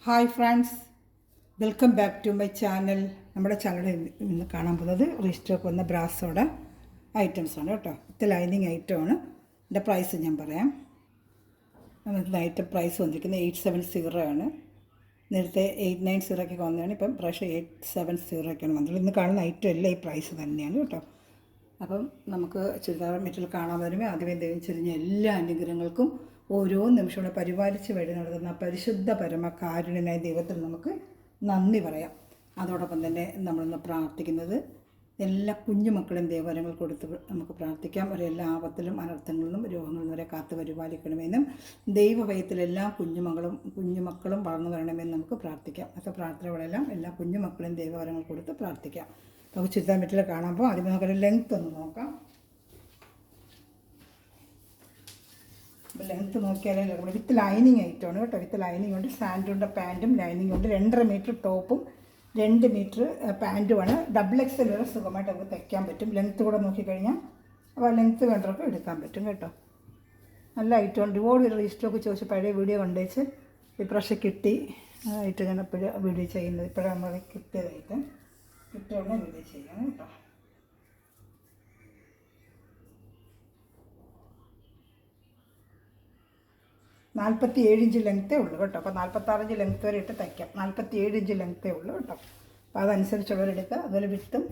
Hi friends, welcome back to my channel. നമ്മുടെ ചാനലിൽ ഇന്ന് കാണാൻ പോകുന്നത് റീസ്റ്റോക്ക് വന്ന ബ്രാസോടെ ഐറ്റംസാണ് കേട്ടോ. ഇത് ലൈനിങ് ഐറ്റമാണ്. ഇതിൻ്റെ പ്രൈസ് ഞാൻ പറയാം. ഐറ്റം പ്രൈസ് വന്നിരിക്കുന്നത് 870 ആണ്. നേരത്തെ 890 വന്നതാണ്. ഇപ്പം പ്രാവശ്യം 870 വന്നത്. ഇന്ന് കാണുന്ന ഐറ്റം എല്ലാം ഈ പ്രൈസ് തന്നെയാണ് കേട്ടോ. അപ്പം നമുക്ക് ചുരിദാർ മെറ്റീരിയൽ കാണാൻ വരുമ്പോൾ ആദ്യമേ ദൈവം ചെറിഞ്ഞ എല്ലാ അനുഗ്രഹങ്ങൾക്കും ഓരോ നിമിഷവും പരിപാലിച്ച് വഴി നടത്തുന്ന പരിശുദ്ധ പരമകാരുണ്യനായ ദൈവത്തിന് നമുക്ക് നന്ദി പറയാം. അതോടൊപ്പം തന്നെ നമ്മളിന്ന് പ്രാർത്ഥിക്കുന്നത് എല്ലാ കുഞ്ഞുമക്കളും ദൈവവരങ്ങൾ കൊടുത്ത് നമുക്ക് പ്രാർത്ഥിക്കാം. അവരെല്ലാ ആപത്തിലും അനർത്ഥങ്ങളിൽ നിന്നും രോഗങ്ങളിൽ നിന്നും വരെ കാത്ത് പരിപാലിക്കണമെന്നും ദൈവഭയത്തിൽ എല്ലാ കുഞ്ഞുമക്കളും വളർന്നു വരണമെന്നും നമുക്ക് പ്രാർത്ഥിക്കാം. അപ്പോൾ പ്രാർത്ഥനകളെല്ലാം എല്ലാ കുഞ്ഞുമക്കളും ദൈവവരങ്ങൾ കൊടുത്ത് പ്രാർത്ഥിക്കാം. നമുക്ക് ചുരിദാർ മെറ്റീരിയൽ കാണുമ്പോൾ ആദ്യം നമുക്കൊരു ലെങ്ത്ത് ഒന്ന് നോക്കാം. ലെങ്ത്ത് നോക്കിയാലേ വിത്ത് ലൈനിങ് ഐറ്റമാണ് കേട്ടോ. വിത്ത് ലൈനിങ് ഉണ്ട്, സാൻഡുണ്ട്, പാൻറ്റും ലൈനിങ് ഉണ്ട്. 2.5 മീറ്റർ ടോപ്പും 2 മീറ്റർ പാൻറ്റുമാണ്. XXL വരെ സുഖമായിട്ട് നമുക്ക് തയ്ക്കാൻ പറ്റും. ലെങ്ത്ത് കൂടെ നോക്കിക്കഴിഞ്ഞാൽ അപ്പോൾ ലെങ്ത്ത് വേണ്ടവർക്ക് എടുക്കാൻ പറ്റും കേട്ടോ. നല്ല ഐറ്റമാണ്. ഒരുപാട് റീസ്റ്റോക്ക് ചോദിച്ച് പഴയ വീഡിയോ കണ്ടുവച്ച് ഇപ്രാവശ്യം കിട്ടി ആയിട്ട് ഞാൻ എപ്പോഴും വീഡിയോ ചെയ്യുന്നത്. ഇപ്പോഴാണ് നമ്മൾ കിട്ടിയതായിട്ട് കിട്ടിയോടെ വീഡിയോ ചെയ്യാം കേട്ടോ. $47 ലെങ്ത്തേ ഉള്ളൂ കേട്ടോ. അപ്പോൾ 46 ലെങ്ത്ത് വരെ ഇട്ട് തയ്ക്കാം. 47 ലെങ്ത്തേ ഉള്ളൂ കേട്ടോ. അപ്പോൾ അതനുസരിച്ചുള്ളവരെടുക്കുക. അതുപോലെ വിട്ടും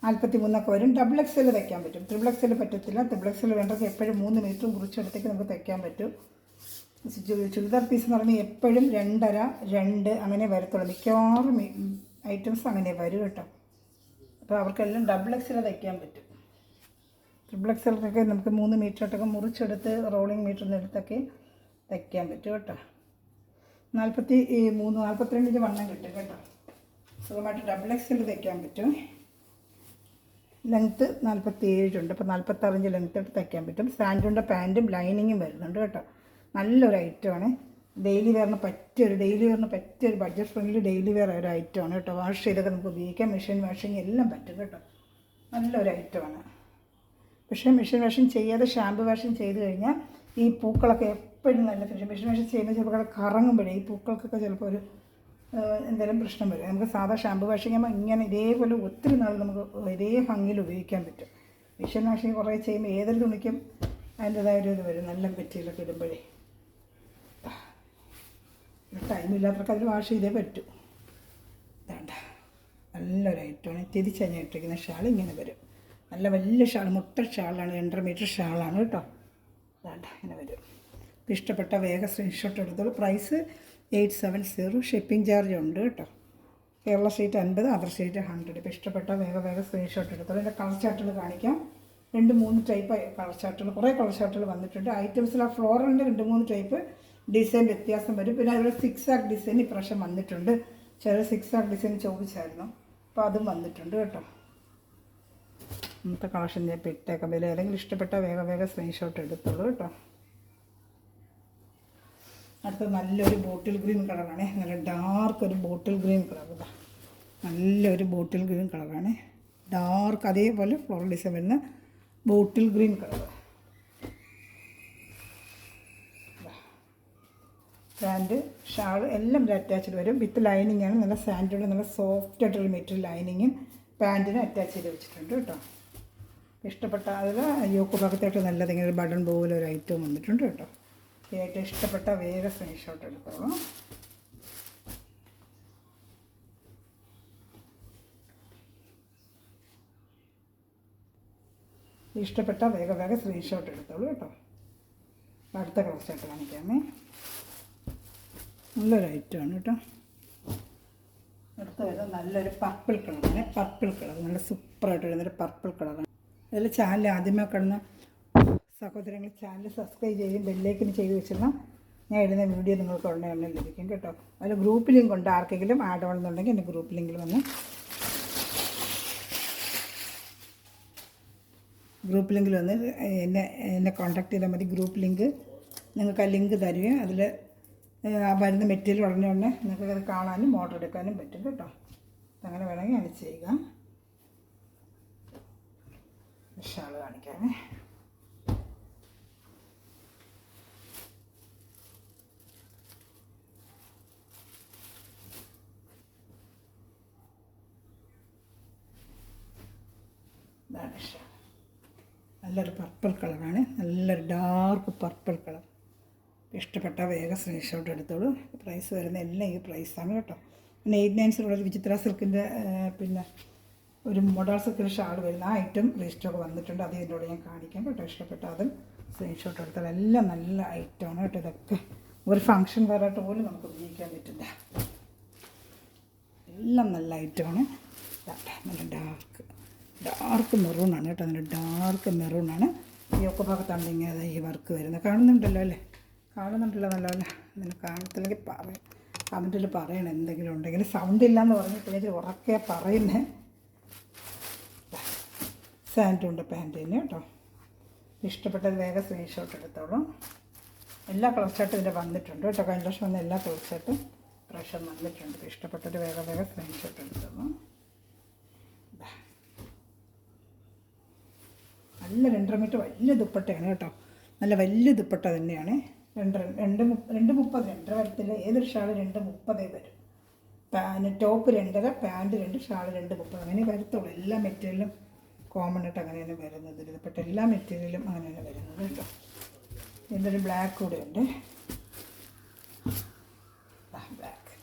43 വരും. XXL തയ്ക്കാൻ പറ്റും. XXL പറ്റത്തില്ല. XXL വേണ്ടത് എപ്പോഴും 3 മീറ്ററും കുറിച്ചെടുത്തേക്ക് നമുക്ക് തയ്ക്കാൻ പറ്റും. ചുരിദാർ പീസ് എന്ന് പറഞ്ഞാൽ എപ്പോഴും 2.5, 2 അങ്ങനെ വരത്തുള്ളൂ. മിക്കവാറും ഐറ്റംസ് അങ്ങനെ വരും കേട്ടോ. അപ്പോൾ അവർക്കെല്ലാം XXL തയ്ക്കാൻ പറ്റും. XXLൊക്കെ നമുക്ക് 3 മീറ്ററൊക്കെ മുറിച്ചെടുത്ത് റോളിങ് മീറ്ററിന് എടുത്തൊക്കെ തയ്ക്കാൻ പറ്റും കേട്ടോ. 42 വണ്ണം കിട്ടും കേട്ടോ. സുഖമായിട്ട് XXL തയ്ക്കാൻ പറ്റും. ലെങ്ത്ത് 47 ഉണ്ട്. അപ്പോൾ 46 ലെങ്ത്ത് ഇട്ട് തയ്ക്കാൻ പറ്റും. സാൻഡുണ്ട്, പാൻറ്റും ലൈനിങ്ങും വരുന്നുണ്ട് കേട്ടോ. നല്ലൊരു ഐറ്റമാണ്. ഡെയിലി വെയറിന് പറ്റിയൊരു ബഡ്ജറ്റ് ഫ്രണ്ട്ലി ഡെയിലി വെയർ ഒരു ഐറ്റമാണ് കേട്ടോ. വാഷ് ചെയ്തൊക്കെ നമുക്ക് ഉപയോഗിക്കാം. മെഷീൻ വാഷിങ് എല്ലാം പറ്റും കേട്ടോ. നല്ലൊരു ഐറ്റമാണ്. പക്ഷേ മെഷീൻ വാഷിങ് ചെയ്യാതെ ഷാമ്പു വാഷിങ് ചെയ്ത് കഴിഞ്ഞാൽ ഈ പൂക്കളൊക്കെ എപ്പോഴും നല്ല ഫിനിഷ്. മെഷീൻ വാഷിങ് ചെയ്യുമ്പോൾ ചിലപ്പോൾ കറങ്ങുമ്പോഴേ ഈ പൂക്കൾക്കൊക്കെ ചിലപ്പോൾ ഒരു എന്തെങ്കിലും പ്രശ്നം വരും. നമുക്ക് സാധാ ഷാമ്പു വാഷിങ് ചെയ്യുമ്പോൾ ഇങ്ങനെ ഇതേപോലെ ഒത്തിരി നാൾ നമുക്ക് ഇതേ ഭംഗിയിൽ ഉപയോഗിക്കാൻ പറ്റും. മെഷീൻ വാഷിങ് കുറേ ചെയ്യുമ്പോൾ ഏതൊരു തുണിക്കും അതിൻ്റെതായ ഒരു ഇത് വരും. നല്ല മെറ്റീരിയലൊക്കെ ഇടുമ്പോഴേ ടൈമില്ലാത്തവർക്ക് അതിൽ വാഷ് ചെയ്തേ പറ്റൂ. വേണ്ട, നല്ലൊരു ഐറ്റമാണ്. തിരിച്ചഞ്ഞ് ഇട്ടിരിക്കുന്ന ഷാൾ ഇങ്ങനെ വരും. നല്ല വലിയ ഷാൾ, മുട്ട ഷാളാണ്. 2.5 മീറ്റർ ഷാളാണ് കേട്ടോ. വേണ്ട, ഇങ്ങനെ വരും. ഇഷ്ടപ്പെട്ട വേഗം സ്ക്രീൻഷോട്ട് എടുത്തോളൂ. പ്രൈസ് 870. ഷിപ്പിംഗ് ചാർജ് ഉണ്ട് കേട്ടോ. Kerala state 50, other state 100. ഇപ്പോൾ ഇഷ്ടപ്പെട്ട വേഗം സ്ക്രീൻഷോട്ട് എടുത്തോളൂ. എൻ്റെ കളർ ചാർട്ടുകൾ കാണിക്കാം. 2-3 ടൈപ്പ് കളർ ചാർട്ടുകൾ, കുറേ കളർ ചാർട്ടുകൾ വന്നിട്ടുണ്ട്. ഐറ്റംസിൽ ആ ഫ്ലോറലിൻ്റെ 2-3 ടൈപ്പ് ഡിസൈൻ വ്യത്യാസം വരും. പിന്നെ അതിൽ 6 ആർക്ക് ഡിസൈൻ ഇപ്രാവശ്യം വന്നിട്ടുണ്ട്. ചില 6 ആർക്ക് ഡിസൈൻ ചോദിച്ചായിരുന്നു. അപ്പോൾ അതും വന്നിട്ടുണ്ട് കേട്ടോ. ഇന്നത്തെ കളക്ഷൻ ഞാൻ ഇട്ടേക്കാം. വില ഏതെങ്കിലും ഇഷ്ടപ്പെട്ട വേഗം സ്ക്രീൻഷോട്ട് എടുത്തോളൂ കേട്ടോ. അടുത്ത നല്ലൊരു ബോട്ടിൽ ഗ്രീൻ കളറാണ്. നല്ല ഡാർക്ക് ഒരു ബോട്ടിൽ ഗ്രീൻ കളർ. നല്ലൊരു ബോട്ടിൽ ഗ്രീൻ കളറാണ്. ഡാർക്ക് അതേപോലെ ഫ്ലോറൽ ഡിസൈൻ വരുന്ന bottle green colour. Pant, shawl എല്ലാം അറ്റാച്ച്ഡ് വരും. വിത്ത് ലൈനിങ് ആണ്. നല്ല സാൻഡുള്ള നല്ല സോഫ്റ്റ് ആയിട്ടൊരു മെറ്റീരിയൽ ലൈനിങ്ങും പാൻറ്റിനും അറ്റാച്ച് ചെയ്ത് വെച്ചിട്ടുണ്ട് കേട്ടോ. ഇഷ്ടപ്പെട്ട അതിൽ യോക്ക് ഭാഗത്തായിട്ട് നല്ലത് ഇങ്ങനെ ഒരു ബട്ടൺ പോലെ ഒരു ഐറ്റം വന്നിട്ടുണ്ട് കേട്ടോ. ഏറ്റവും ഇഷ്ടപ്പെട്ട വേഗം സ്ക്രീൻഷോട്ട് എടുത്തോളൂ. ഇഷ്ടപ്പെട്ട വേഗം സ്ക്രീൻഷോട്ട് എടുത്തോളൂ കേട്ടോ. അടുത്ത കളർ ചാർട്ട് കാണിക്കാമേ. നല്ലൊരു ഐറ്റമാണ് കേട്ടോ. അടുത്ത വരുന്നത് നല്ലൊരു പർപ്പിൾ കളറാണ്. പർപ്പിൾ കളർ നല്ല സൂപ്പറായിട്ട് വരുന്നൊരു പർപ്പിൾ കളറാണ്. അതിൽ ചാനൽ ആദ്യമേ കാണുന്ന സഹോദരങ്ങൾ ചാനൽ സബ്സ്ക്രൈബ് ചെയ്യും, ബെല്ലേക്കിന് ചെയ്ത് വെച്ചിരുന്നാൽ ഞാൻ ഇടുന്ന വീഡിയോ നിങ്ങൾക്ക് ഉടനെ ലഭിക്കും കേട്ടോ. അതിൽ ഗ്രൂപ്പ് ലിങ്ക് ഉണ്ട്. ആർക്കെങ്കിലും ആഡ് ആവണമെന്നുണ്ടെങ്കിൽ എൻ്റെ ഗ്രൂപ്പ് ലിങ്കിൽ വന്ന് എന്നെ കോൺടാക്ട് ചെയ്താൽ മതി. ഗ്രൂപ്പ് ലിങ്ക് നിങ്ങൾക്ക് ആ ലിങ്ക് തരുകയും അതിൽ വരുന്ന മെറ്റീരിയൽ ഉടനെ നിങ്ങൾക്ക് അത് കാണാനും ഓർഡർ എടുക്കാനും പറ്റും കേട്ടോ. അങ്ങനെ വേണമെങ്കിൽ അത് ചെയ്യുക. ഷാൾ കാണിക്കാമേ. നല്ലൊരു പർപ്പിൾ കളറാണ്, നല്ലൊരു ഡാർക്ക് പർപ്പിൾ കളർ. ഇഷ്ടപ്പെട്ട വേഗം സ്ക്രീൻഷോട്ട് എടുത്തോളൂ. പ്രൈസ് വരുന്ന എല്ലാം ഈ പ്രൈസാണ് കേട്ടോ. പിന്നെ 89 ഒരു വിചിത്ര സിൽക്കിൻ്റെ പിന്നെ ഒരു മോഡൽ സിൽക്കിൻ്റെ ഷാൾ വരുന്ന ആ ഐറ്റം റീസ്റ്റോക്ക് വന്നിട്ടുണ്ട്. അത് ഇതിൻ്റെ കൂടെ ഞാൻ കാണിക്കാം കേട്ടോ. ഇഷ്ടപ്പെട്ട അതും സ്ക്രീൻഷോട്ട് എടുത്താൽ എല്ലാം നല്ല ഐറ്റമാണ് കേട്ടോ. ഇതൊക്കെ ഒരു ഫങ്ഷൻ വരായിട്ട് പോലും നമുക്ക് ഉപയോഗിക്കാൻ പറ്റില്ല. എല്ലാം നല്ല ഐറ്റമാണ്. നല്ല ഡാർക്ക് മെറൂണാണ് കേട്ടോ. നല്ല ഡാർക്ക് മെറൂണാണ്. ഈ ഒക്കെ ഭാഗത്താണ് ഇങ്ങനെ ഈ വർക്ക് വരുന്നത്. കാണുന്നുണ്ടല്ലോ അല്ലേ? കാണുന്നുണ്ടല്ലോ നല്ലപോലെ. അങ്ങനെ കാണത്തില്ലെങ്കിൽ പറയും, കമൻറ്റിൽ പറയണം എന്തെങ്കിലും ഉണ്ടെങ്കിൽ. സൗണ്ട് ഇല്ലയെന്ന് പറഞ്ഞിട്ട് എനിക്ക് ഉറക്കെ പറയുന്നത്. സാൻഡുണ്ട് പാൻറ്റിന് കേട്ടോ. ഇഷ്ടപ്പെട്ടത് വേഗം സ്ക്രീൻഷോട്ട് എടുത്തോളൂ. എല്ലാ കളർ ഷർട്ടും ഇതിൻ്റെ വന്നിട്ടുണ്ട് കേട്ടോ. കഴിഞ്ഞ വർഷം വന്ന എല്ലാ കളർ ഷർട്ടും പ്രാവശ്യം വന്നിട്ടുണ്ട്. ഇഷ്ടപ്പെട്ടൊരു വേഗം സ്ക്രീൻഷോട്ട് എടുത്തോളൂ. നല്ല 2.5 മീറ്റർ വലിയ ദുപ്പട്ടയാണ് കേട്ടോ. നല്ല വലിയ ദുപ്പട്ട തന്നെയാണ്. 2.30 2 വരത്തില്ല. ഏതൊരു ഷാൾ 2.30 വരും. ടോപ്പ് 2.5, പാൻറ്റ് 2, ഷാൾ 2.30 അങ്ങനെ വരത്തുള്ളൂ. എല്ലാ മെറ്റീരിയലും കോമൺ ആയിട്ട് അങ്ങനെ തന്നെ വരുന്നത്. ദുപ്പട്ട എല്ലാ മെറ്റീരിയലും അങ്ങനെ തന്നെ വരുന്നത് കേട്ടോ. ഇതിൻ്റെ ബ്ലാക്ക് കൂടെ ഉണ്ട്. ബ്ലാക്ക്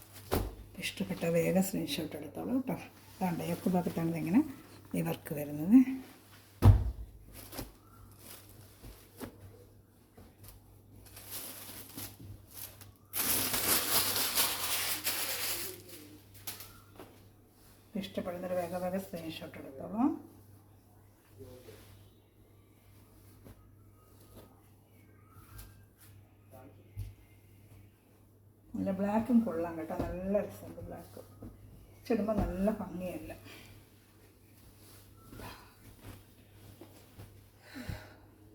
ഇഷ്ടപ്പെട്ട വേഗം സ്ക്രീൻഷോട്ട് എടുത്തോളൂ കേട്ടോ. അതാണ്ട് എപ്പ് ഭാഗത്താണ് ഇങ്ങനെ ഈ വർക്ക് വരുന്നത്. ഇഷ്ടപ്പെടുന്നൊരു വേഗം സ്ക്രീൻഷോട്ട് എടുത്തോളൂ. നല്ല ബ്ലാക്കും കൊള്ളാം കേട്ടോ. നല്ല രസമുണ്ട് ബ്ലാക്ക്. ചിടുമ്പോൾ നല്ല ഭംഗിയല്ല.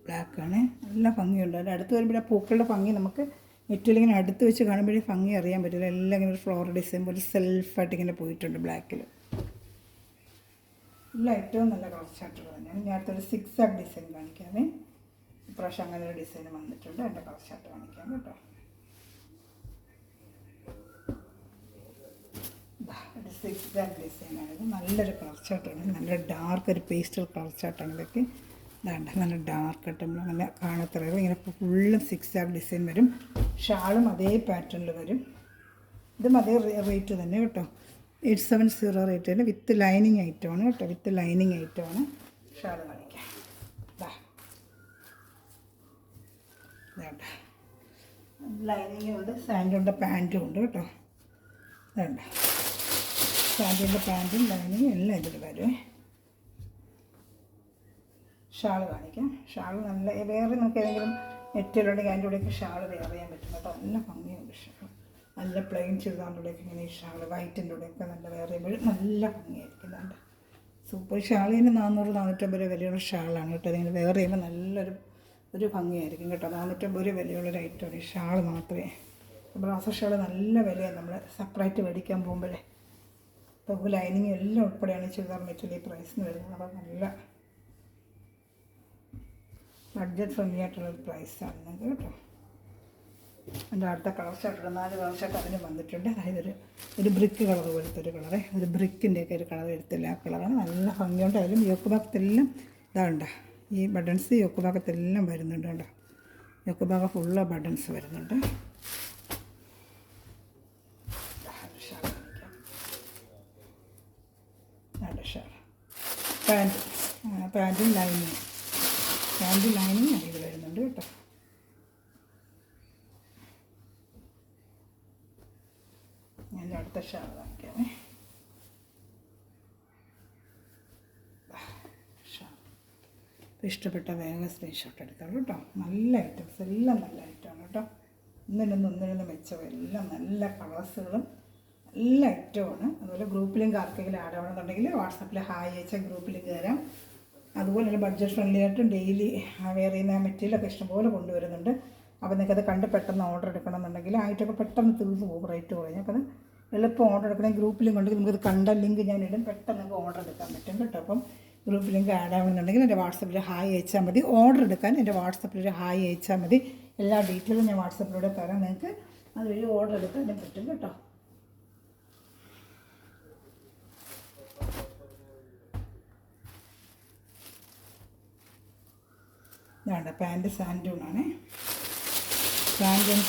ബ്ലാക്കാണ്, നല്ല ഭംഗിയുണ്ട്. അതിൻ്റെ അടുത്ത് വരുമ്പോഴേ പൂക്കളുടെ ഭംഗി നമുക്ക് നെറ്റിലിങ്ങനെ അടുത്ത് വെച്ച് കാണുമ്പോഴേ ഭംഗി അറിയാൻ പറ്റില്ല. എല്ലാം ഇങ്ങനെ ഒരു ഫ്ലോർ ഡിസൈൻ പോലെ സെൽഫായിട്ട് ഇങ്ങനെ പോയിട്ടുണ്ട് ബ്ലാക്കിൽ. എല്ലാം ഏറ്റവും നല്ല കളർ ചാർട്ടുകൾ തന്നെയാണ്. ഞാൻ അടുത്തൊരു 6 ഡിസൈൻ കാണിക്കാമേ. ഇപ്രാവശ്യം അങ്ങനെ ഒരു ഡിസൈൻ വന്നിട്ടുണ്ട്. എൻ്റെ കളർ ചാർട്ട് കാണിക്കാം കേട്ടോ. ഒരു 6 ഡിസൈനാണിത്. നല്ലൊരു കളർ ചാർട്ടാണ്. നല്ല ഡാർക്ക് ഒരു പേസ്റ്റൽ കളർ ചാർട്ടാണ് ഇതൊക്കെ. ഇതാണ്ട് നല്ല ഡാർക്ക് ആയിട്ട് നമ്മൾ നല്ല കാണത്തറകൾ ഇങ്ങനെ ഫുള്ളും 6 ഡിസൈൻ വരും. ഷാളും അതേ പാറ്റേണിൽ വരും. ഇതും അതേ റേറ്റ് തന്നെ കേട്ടോ. 870 റേറ്റിൽ വിത്ത് ലൈനിങ് ഐറ്റമാണ് കേട്ടോ. വിത്ത് ലൈനിങ് ഐറ്റമാണ്. ഷാൾ കാണിക്കാം. ഇതാണ്ട് ലൈനിങ്ങും ഉണ്ട്, സാൻഡുണ്ട്, പാൻറ്റും ഉണ്ട് കേട്ടോ. ഇതാണ്ട് സാൻഡിൻ്റെ പാൻറ്റും ലൈനിങ്ങും എല്ലാം ഇതിൽ വരും. ഷാൾ കാണിക്കാം. ഷാൾ നല്ല വേറെ നമുക്ക് ഏതെങ്കിലും നെറ്റിലുണ്ടെങ്കിൽ അതിൻ്റെ കൂടെയൊക്കെ ഷാൾ വേറെ ചെയ്യാൻ പറ്റും കേട്ടോ. നല്ല ഭംഗിയുണ്ട് ഷാൾ. നല്ല പ്ലെയിൻ ചുരിദാറിൻ്റെ കൂടെയൊക്കെ ഇങ്ങനെ ഈ ഷാൾ വൈറ്റിൻ്റെ കൂടെയൊക്കെ നല്ല വേറെ ചെയ്യുമ്പോൾ നല്ല ഭംഗിയായിരിക്കും. ഇതാണ്ട് സൂപ്പർ ഷാളിന് 400-450 രൂപ വിലയുള്ള ഷാളാണ് കേട്ടോ. അതിങ്ങനെ വേറെ ചെയ്യുമ്പോൾ നല്ലൊരു ഭംഗിയായിരിക്കും കേട്ടോ. 450 രൂപ വിലയുള്ളൊരു ഐറ്റമാണ് ഈ ഷാൾ മാത്രമേ. ബ്രാസോ ഷാൾ നല്ല വിലയാണ് നമ്മൾ സെപ്പറേറ്റ് മേടിക്കാൻ പോകുമ്പോഴേ. അപ്പോൾ ലൈനിങ് എല്ലാം ഉൾപ്പെടെയാണ് ചുരിദാർ മെറ്റീരിയൽ പ്രൈസിന് വരുന്നത്. അപ്പോൾ നല്ല ബഡ്ജറ്റ് ഫ്രണ്ട്ലി ആയിട്ടുള്ളൊരു പ്രൈസാണ് കേട്ടോ. എൻ്റെ അടുത്ത കളർ ഷർട്ട് 4 കളർ ഷർട്ട് അതിന് വന്നിട്ടുണ്ട്. അതായത് ഒരു ബ്രിക്ക് കളർ പോലത്തെ ഒരു കളറ്, ഒരു ബ്രിക്കിൻ്റെയൊക്കെ ഒരു കളർ എടുത്തില്ല. ആ കളറാണ്. നല്ല ഭംഗിയുണ്ട്. അതിലും യോക്ക് ഭാഗത്തെല്ലാം ഇതാണ്ട് ഈ ബട്ടൺസ് യോക്ക് ഭാഗത്തെല്ലാം വരുന്നുണ്ട് കേട്ടോ. യോക്ക് ഭാഗം ഫുള്ള് ബട്ടൺസ് വരുന്നുണ്ട്. ഷാൾ പാൻറ്റും ലൈനിങ് അതിൽ വരുന്നുണ്ട് കേട്ടോ. ഞാൻ അടുത്ത ഷാൾ കാണിക്കാമേ. ഇഷ്ടപ്പെട്ട വേഗം സ്ക്രീൻഷോട്ട് എടുത്തോളൂ കേട്ടോ. നല്ല ഐറ്റംസ് എല്ലാം നല്ല ഐറ്റമാണ് കേട്ടോ. ഒന്നിനൊന്ന് മെച്ചം. എല്ലാം നല്ല കളേഴ്സുകളും നല്ല ഐറ്റമാണ്. അതുപോലെ ഗ്രൂപ്പ് ലിങ്ക് ആർക്കെങ്കിലും ആഡ് ആവണമെന്നുണ്ടെങ്കിൽ വാട്സാപ്പിൽ ഹായ് അയച്ചാൽ ഗ്രൂപ്പിൽ കയറാം. അതുപോലെ തന്നെ ബഡ്ജറ്റ് ഫ്രണ്ട്ലി ആയിട്ടും ഡെയിലി വെയർ ചെയ്യുന്ന മെറ്റീരിയലൊക്കെ ഇഷ്ടംപോലെ കൊണ്ടുവരുന്നുണ്ട്. അപ്പോൾ നിങ്ങൾക്കത് കണ്ട് പെട്ടെന്ന് ഓർഡർ എടുക്കണമെന്നുണ്ടെങ്കിൽ ആയിട്ടൊക്കെ പെട്ടെന്ന് തീർന്നു പോകും റേറ്റ് കുറയും. അപ്പോൾ അത് എളുപ്പം ഓർഡർ എടുക്കണമെങ്കിൽ ഗ്രൂപ്പ് ലിങ്ക് ഉണ്ടെങ്കിൽ നമുക്കത് കണ്ട ലിങ്ക് ഞാൻ ഇടും. പെട്ടെന്ന് നമുക്ക് ഓർഡർ എടുക്കാൻ പറ്റും കേട്ടോ. അപ്പം ഗ്രൂപ്പ് ലിങ്ക് ആഡ് ആവണമെന്നുണ്ടെങ്കിൽ എൻ്റെ വാട്സപ്പിൽ ഹായ് അയച്ചാൽ മതി. ഓർഡർ എടുക്കാൻ എൻ്റെ വാട്സപ്പിൽ ഒരു ഹായ് അയച്ചാൽ മതി. എല്ലാ ഡീറ്റെയിലും ഞാൻ വാട്സപ്പിലൂടെ തരാം. നിങ്ങൾക്ക് അതുവഴി ഓർഡർ എടുക്കാനും പറ്റും കേട്ടോ. ഇതാണ് പാൻറ്റ്, സാൻഡൂണാണ്. സാൻഡൂൺ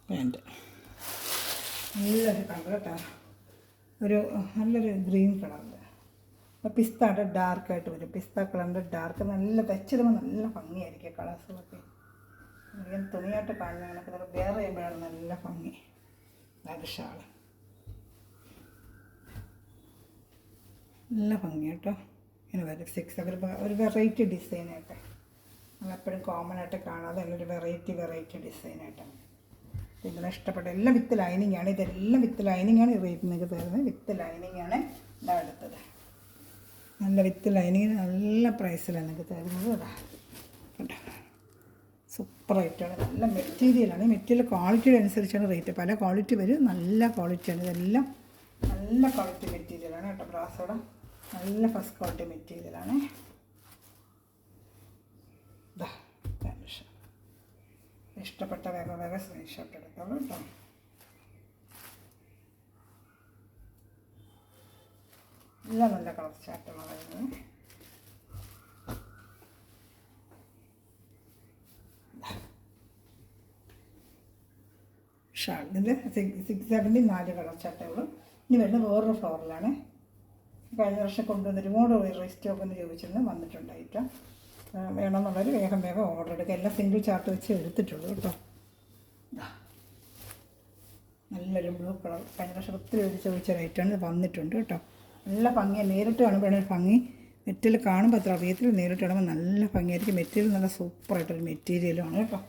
പാൻറ്റ് നല്ലൊരു കളർ കേട്ടോ, ഒരു നല്ലൊരു ഗ്രീൻ കളറിൽ പിസ്തയുടെ ഡാർക്കായിട്ട് വരും. പിസ്ത കളറിൻ്റെ ഡാർക്ക് നല്ല തച്ചിടുമ്പോൾ നല്ല ഭംഗിയായിരിക്കും കളേഴ്സുകളൊക്കെ. ഇങ്ങനെ തുണിയായിട്ട് കാണുന്ന കണക്ക് വേറെ ചെയ്യുമ്പോഴാണ് നല്ല ഭംഗി. അതായത് ഷാൾ നല്ല ഭംഗി കേട്ടോ. ഇങ്ങനെ വരും 6 ഒരു വെറൈറ്റി ഡിസൈനായിട്ട്, നമ്മളെപ്പോഴും കോമൺ ആയിട്ട് കാണാതെ നല്ലൊരു വെറൈറ്റി ഡിസൈനായിട്ടാണ്. നിങ്ങളെ ഇഷ്ടപ്പെട്ട എല്ലാം വിത്ത് ലൈനിങ് ആണ്. ഇതെല്ലാം വിത്ത് ലൈനിങ് ആണ്. ഈ റേറ്റ് നിങ്ങൾക്ക് തരുന്നത് വിത്ത് ലൈനിങ് ആണ്. ഇതാണ് എടുത്തത്. നല്ല വിത്ത് ലൈനിങ് നല്ല പ്രൈസിലാണ് നിങ്ങൾക്ക് തരുന്നത്. അതാ കേട്ടോ, സൂപ്പറായിട്ടാണ്. നല്ല മെറ്റീരിയലാണ്. മെറ്റീരിയൽ ക്വാളിറ്റിയുടെ അനുസരിച്ചാണ് റേറ്റ്. പല ക്വാളിറ്റി വരും. നല്ല ക്വാളിറ്റിയാണ്. ഇതെല്ലാം നല്ല ക്വാളിറ്റി മെറ്റീരിയലാണ് കേട്ടോ. ബ്രാസോടെ നല്ല ഫസ്റ്റ് ക്വാളിറ്റി മെറ്റീരിയലാണ്. ഇതാ ഇഷ്ടപ്പെട്ട വേഗം സ്ക്രീൻഷോട്ട് എടുത്തോളൂ കേട്ടോ. എല്ലാം നല്ല കളർ ചാർട്ടുകളാണ് വരുന്നത്. ഷാൾ ഇതിൽ 670 4 കളർ ചാർട്ടുകളും. ഇനി വരുന്നത് വേറൊരു ഫ്ലോറിലാണ്. കഴിഞ്ഞ വർഷം കൊണ്ടുവന്ന് ഒരുപാട് സ്റ്റോക്ക് എന്ന് ചോദിച്ചിരുന്നു, വന്നിട്ടുണ്ടായിട്ട് വേണമെന്നുള്ളവർ വേഗം ഓർഡർ എടുക്കുക. എല്ലാം സിംഗിൾ ചാർട്ട് വെച്ച് എടുത്തിട്ടുള്ളൂ കേട്ടോ. നല്ലൊരു ബ്ലൂ കളർ കഴിഞ്ഞ വർഷം ഒത്തിരി ചോദിച്ച റേറ്റാണ്. ഇത് വന്നിട്ടുണ്ട് കേട്ടോ. നല്ല ഭംഗിയാണ്. നേരിട്ട് കാണുമ്പോഴാണ് ഒരു ഭംഗി. മെറ്റീരിയൽ കാണുമ്പോൾ അത്ര അറിയത്തില്ല, നേരിട്ട് കാണുമ്പോൾ നല്ല ഭംഗിയായിരിക്കും. മെറ്റീരിയൽ നല്ല സൂപ്പറായിട്ടൊരു മെറ്റീരിയലുമാണ് കേട്ടോ.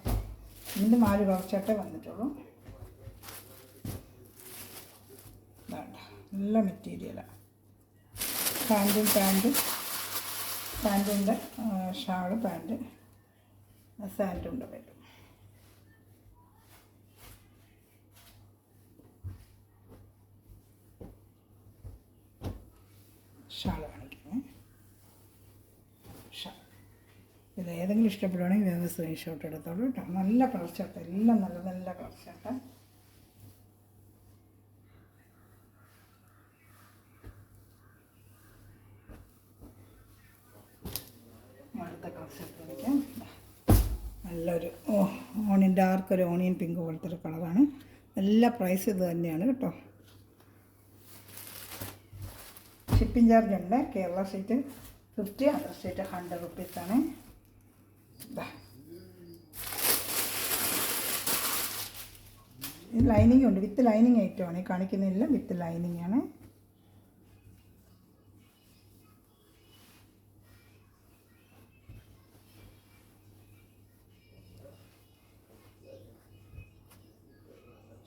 ഇതിൻ്റെ 4 കളർ ചാർട്ടേ വന്നിട്ടുള്ളൂ. നല്ല മെറ്റീരിയലാണ്. പാൻറ്റിൻ്റെ ഷാള്, പാൻറ്റ്, സാൻഡുണ്ട് വരും. ഷാൾ കാണിക്കുന്നത്. ഷാൾ ഇത് ഏതെങ്കിലും ഇഷ്ടപ്പെടുവാണെങ്കിൽ വേഗം സ്ക്രീൻഷോട്ട് എടുത്തോളൂ കേട്ടോ. നല്ല കളർ ചാർട്ട്, എല്ലാം നല്ല നല്ല കളർ ചാർട്ട്. അടുത്ത കളർ ചാർട്ട് കാണിക്കാം. നല്ലൊരു ഓണിയൻ ഡാർക്ക്, ഒരു ഓണിയൻ പിങ്ക് പോലത്തെ ഒരു കളറാണ്. എല്ലാ പ്രൈസ് ഇത് തന്നെയാണ് കേട്ടോ. ഷിപ്പിംഗ് ചാർജ് ഉണ്ട്. കേരള സ്റ്റേറ്റ് 50, അതർ സ്റ്റേറ്റ് 100 റുപ്പീസാണ്. ഇത് ലൈനിങ് ഉണ്ട്. വിത്ത് ലൈനിങ് ഐറ്റമാണ് ഈ കാണിക്കുന്നതെല്ലാം. വിത്ത് ലൈനിങ് ആണ്.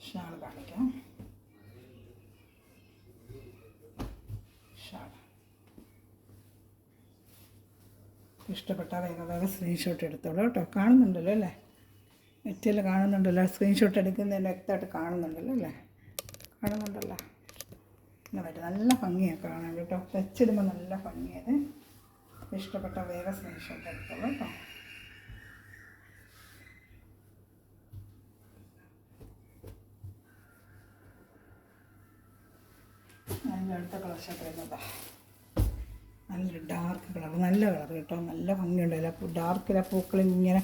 ഷാൾ കാണിക്കാം. ഷാൾ ഇഷ്ടപ്പെട്ട വേഗം സ്ക്രീൻഷോട്ട് എടുത്തോളൂ കേട്ടോ. കാണുന്നുണ്ടല്ലോ അല്ലേ, മെറ്റീരിയൽ കാണുന്നുണ്ടല്ലോ. സ്ക്രീൻഷോട്ട് എടുക്കുന്നതിന് വ്യക്തമായിട്ട് കാണുന്നുണ്ടല്ലോ അല്ലേ, കാണുന്നുണ്ടല്ലോ. പിന്നെ പറ്റും നല്ല ഭംഗിയാണ് കാണാൻ കേട്ടോ. വെച്ചിടുമ്പോൾ നല്ല ഭംഗിയത്. ഇഷ്ടപ്പെട്ട വേഗം സ്ക്രീൻഷോട്ട് എടുത്തോളൂ കേട്ടോ. അതിൻ്റെ അടുത്ത കളർ ഷർട്ട് വരുന്നതാണ് നല്ലൊരു ഡാർക്ക് കളർ. നല്ല കളർ കേട്ടോ. നല്ല ഭംഗിയുണ്ടല്ലോ. ഡാർക്കിലെ പൂക്കൾ ഇങ്ങനെ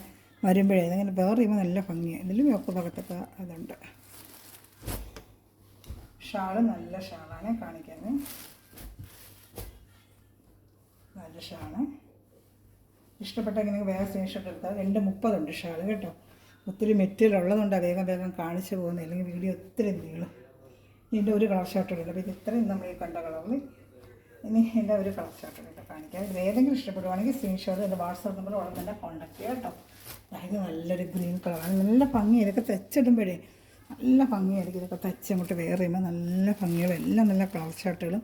വരുമ്പോഴേ അതങ്ങനെ വേറെ ചെയ്യുമ്പോൾ നല്ല ഭംഗിയാണ്. ഇതിലും ഒക്കെ ഭാഗത്തൊക്കെ അതുണ്ട്. ഷാള് നല്ല ഷാളാണ് കാണിക്കുന്നത്. നല്ല ഷാള് ഇഷ്ടപ്പെട്ടെങ്കിൽ വേഗം സ്ക്രീൻഷോട്ട് എടുത്താൽ 2:30 ഉണ്ട് ഷാള് കേട്ടോ. ഒത്തിരി മെറ്റീരിയൽ ഉള്ളതുകൊണ്ടാണ് വേഗം കാണിച്ചു പോകുന്നത്. അല്ലെങ്കിൽ വീഡിയോ ഒത്തിരി നീളും. ഇതിൻ്റെ ഒരു കളർ ഷർട്ട് ഇടുന്നത്. അപ്പോൾ ഇത് ഇത്രയും നമ്മൾ ഈ കണ്ട കളറിൽ ഇനി എൻ്റെ ഒരു കളർ ഷർട്ട് ഇട്ട് കാണിക്കാം. ഇത് ഏതെങ്കിലും ഇഷ്ടപ്പെടുവാണെങ്കിൽ സ്ക്രീൻഷോട്ട് എൻ്റെ വാട്സാപ്പ് നമ്പർ ഉടൻ തന്നെ കോൺടാക്ട് ചെയ്യുക കേട്ടോ. ഇത് നല്ലൊരു ഗ്രീൻ കളറാണ്. നല്ല ഭംഗി. ഇതൊക്കെ തച്ചിടുമ്പോഴേ നല്ല ഭംഗിയായിരിക്കും. ഇതൊക്കെ തച്ച് അങ്ങോട്ട് വേറെ ചെയ്യുമ്പോൾ നല്ല ഭംഗികളും എല്ലാം നല്ല കളർ ഷർട്ടുകളും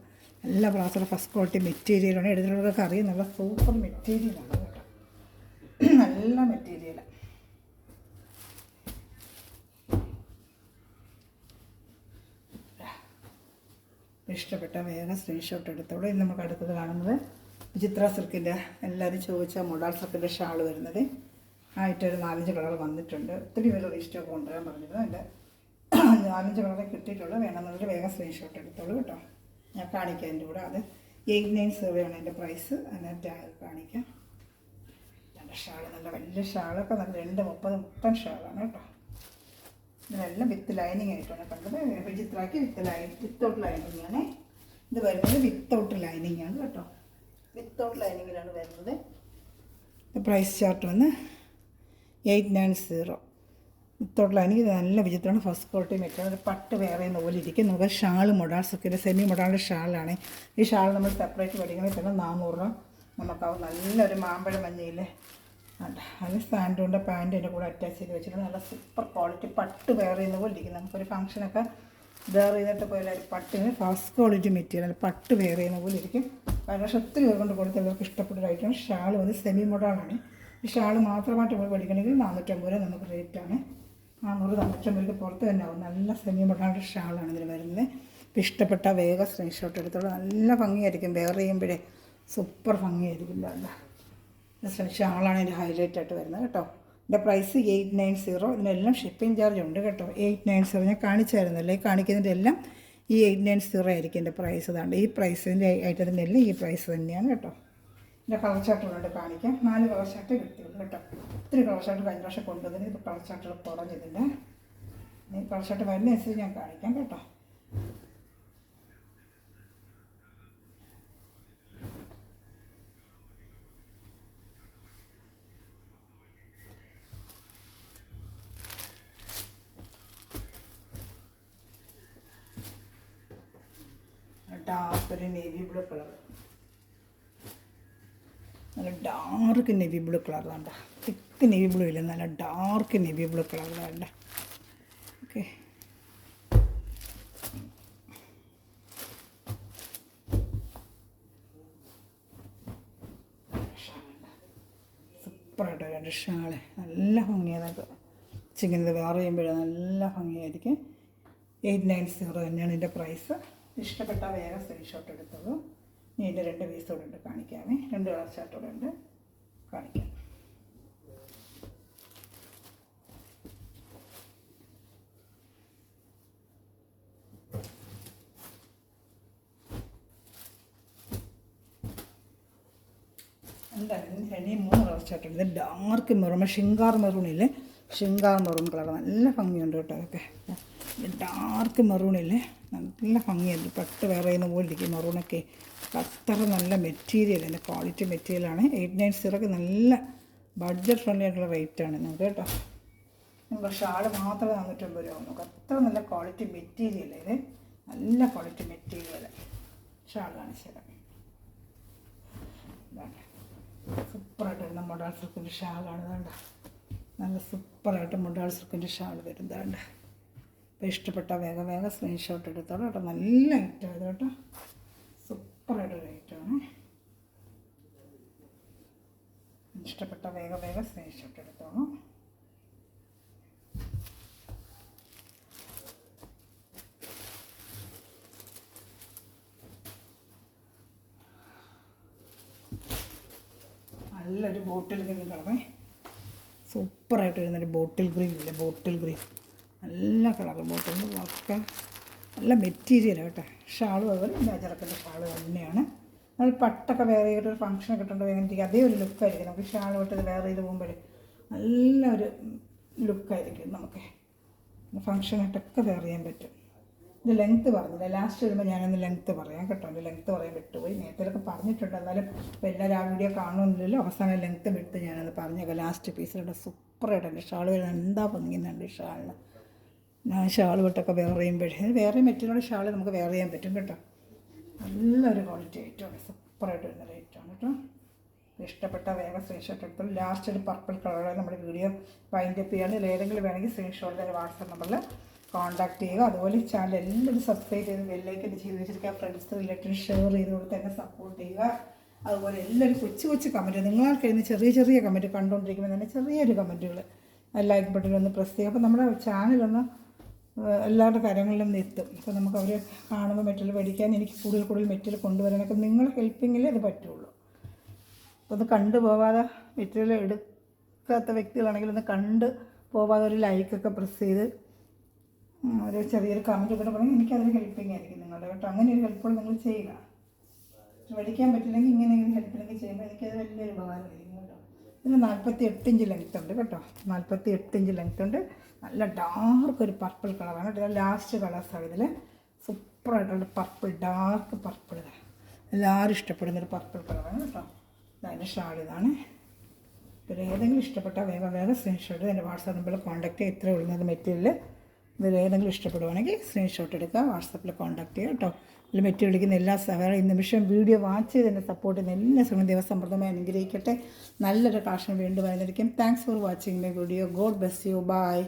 എല്ലാ ബ്രാസറും ഫസ്റ്റ് ക്വാളിറ്റി മെറ്റീരിയലാണ്. എടുത്തിട്ടുള്ളതൊക്കെ അറിയാം. നല്ല സൂപ്പർ മെറ്റീരിയലാണ് കേട്ടോ. നല്ല മെറ്റീരിയലാണ്. ഇഷ്ടപ്പെട്ട വേഗം സ്ക്രീൻഷോട്ട് എടുത്തോളൂ. ഇന്ന് നമുക്ക് അടുത്തത് കാണുന്നത് വിചിത്ര സിൽക്കിൻ്റെ എല്ലാവരും ചോദിച്ച മൊഡാൾ സിൽക്കിൻ്റെ ഷാൾ വരുന്നത് ആയിട്ടൊരു 4-5 കളർ വന്നിട്ടുണ്ട്. ഒത്തിരി പേര് റീസ്റ്റോക്ക് കൊണ്ടുവരാൻ പറഞ്ഞിരുന്നു. എൻ്റെ 4-5 കളറെ കിട്ടിയിട്ടുള്ളൂ. വേണമെന്നുള്ളൊരു വേഗം സ്ക്രീൻഷോട്ട് എടുത്തോളൂ കേട്ടോ. ഞാൻ കാണിക്കാം. എൻ്റെ കൂടെ അത് 89 ആണ് എൻ്റെ പ്രൈസ്. അതിനെ ടാഗ് കാണിക്കാം. ഷാൾ നല്ല വലിയ ഷാളൊക്കെ നല്ല 230 മുട്ടൻ ഷാളാണ് കേട്ടോ. ഇതെല്ലാം വിത്ത് ലൈനിങ് ആയിട്ടാണ് കണ്ടത്. വിചിത്രാക്കി വിത്തൗട്ട് ലൈനിങ് ആണ് ഇത് വരുന്നത്. വിത്തൗട്ട് ലൈനിങ് ആണ് കേട്ടോ. വിത്തൗട്ട് ലൈനിങ്ങിലാണ് വരുന്നത്. പ്രൈസ് ചാർട്ട് വന്ന് 890. വിത്തൗട്ട് ലൈനിങ് ഇത് നല്ല വിചിത്രമാണ്. First quality material. പട്ട് വേറെ പോലെ ഇരിക്കും. നമുക്ക് ഷാൾ മൊഡാൾസൊക്കെ സെമി മൊഡാളിൻ്റെ ഷാളാണ്. ഈ ഷാൾ നമ്മൾ സെപ്പറേറ്റ് മേടിക്കണമെങ്കിൽ തന്നെ 400 രൂപ നമുക്കാവും. നല്ലൊരു മാമ്പഴ മഞ്ഞയിൽ അത് സാൻഡൂണിൻ്റെ പാൻറ്റിൻ്റെ കൂടെ അറ്റാച്ച് ചെയ്ത് വെച്ചിട്ട് നല്ല സൂപ്പർ ക്വാളിറ്റി പട്ട് വേറെ ചെയ്യുന്ന പോലെ ഇരിക്കും. നമുക്കൊരു ഫംഗ്ഷനൊക്കെ വേറെ ചെയ്തിട്ട് പോയാൽ പട്ടിന് ഫസ്റ്റ് ക്വാളിറ്റി മെറ്റീരിയൽ പട്ട് വേറെ ചെയ്യുന്ന പോലെ ഇരിക്കും. പക്ഷേ ഒത്തിരി പേർ കൊണ്ട് കൊടുത്തവർക്ക് ഇഷ്ടപ്പെട്ടതായിട്ടാണ്. ഷാൾ വന്ന് സെമി മോഡാളാണ്. ഈ ഷാൾ മാത്രമായിട്ട് നമ്മൾ പഠിക്കണമെങ്കിൽ 450 രൂപ നമുക്ക് റേറ്റാണ്. 400-450 രൂപയ്ക്ക് പുറത്ത് തന്നെ ആവും. നല്ല സെമി മോഡാളിൻ്റെ ഷാളാണ് ഇതിൽ വരുന്നത്. ഇപ്പം ഇഷ്ടപ്പെട്ട വേഗം സ്ക്രീൻഷോട്ട് എടുത്തോളൂ. നല്ല ഭംഗിയായിരിക്കും. വേറെ ചെയ്യുമ്പോഴേ സൂപ്പർ ഭംഗിയായിരിക്കും. ഷാളാണ് ഇതിൻ്റെ ഹൈലൈറ്റ് ആയിട്ട് വരുന്നത് കേട്ടോ. ഇതിൻ്റെ പ്രൈസ് 890. ഇതിനെല്ലാം ഷിപ്പിംഗ് ചാർജ് ഉണ്ട് കേട്ടോ. 890 ഞാൻ കാണിച്ചായിരുന്നല്ലേ. കാണിക്കുന്നതിൻ്റെ എല്ലാം ഈ 890 ആയിരിക്കും എൻ്റെ പ്രൈസ്. അതാണ്ട് ഈ പ്രൈസിൻ്റെ ഐറ്റത്തിൻ്റെ എല്ലാം ഈ പ്രൈസ് തന്നെയാണ് കേട്ടോ. ഇതിൻ്റെ കളർ ചാർട്ടുകളുണ്ട് കാണിക്കാം. 4 കളർ ചാർട്ട് കിട്ടിയുള്ളൂ കേട്ടോ. ഒത്തിരി കളർ ചാർട്ട് കഴിഞ്ഞ പ്രാവശ്യം കൊണ്ടുവന്നതിന് ഇപ്പോൾ കളർ ചാർട്ടുകൾ കുറഞ്ഞതില്ല. ഈ കളർ ചാർട്ട് വരുന്നതനുസരിച്ച് ഞാൻ കാണിക്കാം കേട്ടോ. ഡാർക്കൊരു നേവി ബ്ലൂ കളർ. നല്ല ഡാർക്ക് നേവി ബ്ലൂ കളർ വേണ്ട. തിക്ക് നേവി ബ്ലൂ ഇല്ല, നല്ല ഡാർക്ക് നേവി ബ്ലൂ കളർ വേണ്ട. ഓക്കെ, സൂപ്പറായിട്ട് രണ്ട് ഷാള് നല്ല ഭംഗിയാതൊക്കെ ചിങ്ങനത് വേറെ ചെയ്യുമ്പോഴേ നല്ല ഭംഗിയായിരിക്കും. 890 തന്നെയാണ് ഇതിൻ്റെ പ്രൈസ്. ഇഷ്ടപ്പെട്ട വേറെ സ്ക്രീൻഷോട്ട് എടുത്തോളൂ. ഇനി ഇതിൻ്റെ 2 പീസോടെ ഉണ്ട് കാണിക്കാമേ. 2 കളർ ചാർട്ടോടെ ഉണ്ട് കാണിക്കാം. എന്തായാലും 3 കളർ ചാർട്ടുണ്ട്. ഇത് ഡാർക്ക് മെറൂൺ, ഷിങ്കാർ മെറൂണില്ലേ, ഷിങ്കാർ മെറൂൺ കളർ നല്ല ഭംഗിയുണ്ട് കേട്ടോ. അതൊക്കെ ഡാർക്ക് മെറൂണില്ലേ നല്ല ഭംഗിയായിരുന്നു. പട്ട് വേറെ ചെയ്യുന്ന പോലെ ഇരിക്കും മെറൂണൊക്കെ. അത്ര നല്ല മെറ്റീരിയൽ, എൻ്റെ ക്വാളിറ്റി മെറ്റീരിയലാണ്. 890 നല്ല ബഡ്ജറ്റ് ഫ്രണ്ട്ലി ആയിട്ടുള്ള റേറ്റാണ് നമുക്ക് കേട്ടോ. നമ്മൾ ഷാൾ മാത്രം 450 രൂപ നമുക്ക്. അത്ര നല്ല ക്വാളിറ്റി മെറ്റീരിയൽ ഇത്. നല്ല ക്വാളിറ്റി മെറ്റീരിയൽ ഷാൾ കാണിച്ചു തരാം. സൂപ്പറായിട്ട് വരുന്ന മൊഡാൾ സിൽക്കിൻ്റെ ഷാളാണ്. വേണ്ട നല്ല സൂപ്പറായിട്ട് മൊഡാൾ സിൽക്കിൻ്റെ ഷാൾ വരുന്നതാണ്ട്. അപ്പോൾ ഇഷ്ടപ്പെട്ട വേഗം സ്ക്രീൻഷോട്ട് എടുത്തോളൂ കേട്ടോ. നല്ല ഐറ്റമാണ് ഇത് കേട്ടോ. സൂപ്പറായിട്ടൊരു ഐറ്റമാണ്. ഇഷ്ടപ്പെട്ട വേഗം സ്ക്രീൻഷോട്ട് എടുത്തോളൂ. നല്ലൊരു ബോട്ടിൽ ഗ്രീൻ കളറേ. സൂപ്പറായിട്ട് വരുന്നൊരു ബോട്ടിൽ ഗ്രീൻ ഇല്ലേ, ബോട്ടിൽ ഗ്രീൻ നല്ല കളർ. ബോട്ടിൽ ഒക്കെ നല്ല മെറ്റീരിയൽ കേട്ടോ. ഷാളും അതുപോലെ മേജറക്കിൻ്റെ ഷാള് തന്നെയാണ്. നമ്മൾ പട്ടൊക്കെ വേറെ ചെയ്തിട്ടൊരു ഫംഗ്ഷനൊക്കെ ഇട്ടുകൊണ്ട് വേഗം അതേ ഒരു ലുക്കായിരിക്കും നമുക്ക്. ഷാൾ വിട്ടത് വേറെ ചെയ്ത് പോകുമ്പോഴേ നല്ലൊരു ലുക്കായിരിക്കും നമുക്ക്. ഫംഗ്ഷനായിട്ടൊക്കെ വേറെ ചെയ്യാൻ പറ്റും. ഇത് ലെങ്ത്ത് പറഞ്ഞില്ല, ലാസ്റ്റ് വരുമ്പോൾ ഞാനൊന്ന് ലെങ്ത്ത് പറയാം കേട്ടോ. എൻ്റെ ലെങ്ത്ത് പറയാൻ വിട്ടുപോയി. നേരത്തേലൊക്കെ പറഞ്ഞിട്ടുണ്ട്, എന്നാലും ഇപ്പോൾ എല്ലാവരും ആ വീഡിയോ കാണുന്നില്ലല്ലോ. അവസാനം ലെങ്ത്ത് വിട്ട് ഞാനത് പറഞ്ഞേക്കാം. ലാസ്റ്റ് പീസിലുണ്ട് സൂപ്പറായിട്ട് എൻ്റെ ഷാൾ വരുന്നത്. എന്താ ഭംഗിയുന്നുണ്ട് ഈ ഷാളിന്. ഞാൻ ഷാൾ വിട്ടൊക്കെ വേറെ ചെയ്യുമ്പോഴേ വേറെ മെറ്റീരിയലുള്ള ഷാൾ നമുക്ക് വേറെ ചെയ്യാൻ പറ്റും കേട്ടോ. നല്ലൊരു ക്വാളിറ്റി ഐറ്റമാണ്. സൂപ്പറായിട്ട് വരുന്ന ഐറ്റമാണ് കേട്ടോ. ഇഷ്ടപ്പെട്ട വേഗം സ്ക്രീൻഷോട്ട് എടുത്തോളൂ. ലാസ്റ്റ് ഒരു പർപ്പിൾ കളറാണ് നമ്മുടെ വീഡിയോ വൈൻഡപ്പ് ചെയ്യാൻ. ഏതെങ്കിലും വേണമെങ്കിൽ സ്ക്രീൻഷോട്ട് തന്നെ വാട്സാപ്പ് നമ്പറിൽ കോൺടാക്ട് ചെയ്യുക. അതുപോലെ ഈ ചാനൽ എല്ലാവരും സബ്സ്ക്രൈബ് ചെയ്ത് ബെല്ലൈക്കൻ ചെയ്ത് വെച്ചിരിക്കുക. ഫ്രണ്ട്സ് റിലേറ്റീവ് ഷെയർ ചെയ്ത് കൊടുത്ത് തന്നെ സപ്പോർട്ട് ചെയ്യുക. അതുപോലെ എല്ലാവരും കൊച്ചു കമൻറ്റ്, നിങ്ങളാൽ കഴിയുന്ന ചെറിയ കമൻറ്റ് കണ്ടുകൊണ്ടിരിക്കുമ്പോൾ തന്നെ ചെറിയൊരു കമൻറ്റുകൾ ലൈക്ക് ബട്ടണിലൊന്ന് പ്രസ് ചെയ്യുക. അപ്പോൾ നമ്മുടെ ചാനലൊന്ന് എല്ലാവരുടെ കാര്യങ്ങളിലും എത്തും. അപ്പോൾ നമുക്ക് അവർ കാണുമ്പോൾ മെറ്റീരിയൽ മേടിക്കാൻ എനിക്ക് കൂടുതൽ മെറ്റീരിയൽ കൊണ്ടുവരാനൊക്കെ നിങ്ങളെ ഹെൽപ്പിങ്ങിലേ അത് പറ്റുള്ളൂ. അപ്പോൾ അത് കണ്ടു പോവാതെ മെറ്റീരിയൽ എടുക്കാത്ത വ്യക്തികളാണെങ്കിൽ ഒന്ന് കണ്ട് പോവാതെ ഒരു ലൈക്കൊക്കെ പ്രസ് ചെയ്ത് ഒരു ചെറിയൊരു കമൻറ്റ് കൂടെ പറഞ്ഞാൽ എനിക്കതൊരു ഹെൽപ്പിംഗ് ആയിരിക്കും നിങ്ങളുടെ കേട്ടോ. അങ്ങനെ ഒരു ഹെൽപ്പുകൾ നിങ്ങൾ ചെയ്യുക. മേടിക്കാൻ പറ്റില്ലെങ്കിൽ ഇങ്ങനെ ഹെൽപ്പിനൊക്കെ ചെയ്യുമ്പോൾ എനിക്കത് വലിയൊരു ഉപകാരമായിരിക്കും കേട്ടോ. ഇതിന് 48 ഇഞ്ച് ലെങ്ത് ഉണ്ട് കേട്ടോ. 48 ഇഞ്ച് ലെങ്ത് ഉണ്ട്. നല്ല ഡാർക്ക് ഒരു പർപ്പിൾ കളറാണ് കേട്ടോ. ലാസ്റ്റ് കളേഴ്സാണ് ഇതിൽ. സൂപ്പറായിട്ടുള്ള പർപ്പിൾ, ഡാർക്ക് പർപ്പിൾ. എല്ലാവരും ഇഷ്ടപ്പെടുന്നൊരു പർപ്പിൾ കളറാണ് കേട്ടോ. അതിൻ്റെ ഷാൾ ഇതാണ്. ഇതിൽ ഏതെങ്കിലും ഇഷ്ടപ്പെട്ടാൽ വേഗം സ്ക്രീൻഷോട്ട് എൻ്റെ വാട്സാപ്പ് നമ്പറിൽ കോൺടാക്ട് ചെയ്യുക. ഇത്രയേ ഉള്ളത് മെറ്റീരിയൽ. ഇതിൽ ഏതെങ്കിലും ഇഷ്ടപ്പെടുവാണെങ്കിൽ സ്ക്രീൻഷോട്ട് എടുക്കുക, വാട്സാപ്പിൽ കോൺടാക്ട് ചെയ്യുക കേട്ടോ. ഇതിൽ മെറ്റീരിയൽ എടുക്കുന്ന എല്ലാ സഹകരണം ഈ നിമിഷം വീഡിയോ വാച്ച് ചെയ്ത് എന്നെ സപ്പോർട്ട് ചെയ്യുന്ന എല്ലാ സമയം ദിവസമൃദ്ധമായി അനുഗ്രഹിക്കട്ടെ. നല്ലൊരു കളക്ഷൻ വീണ്ടും വരുന്നതായിരിക്കും. Thanks for watching my video. God bless you. By.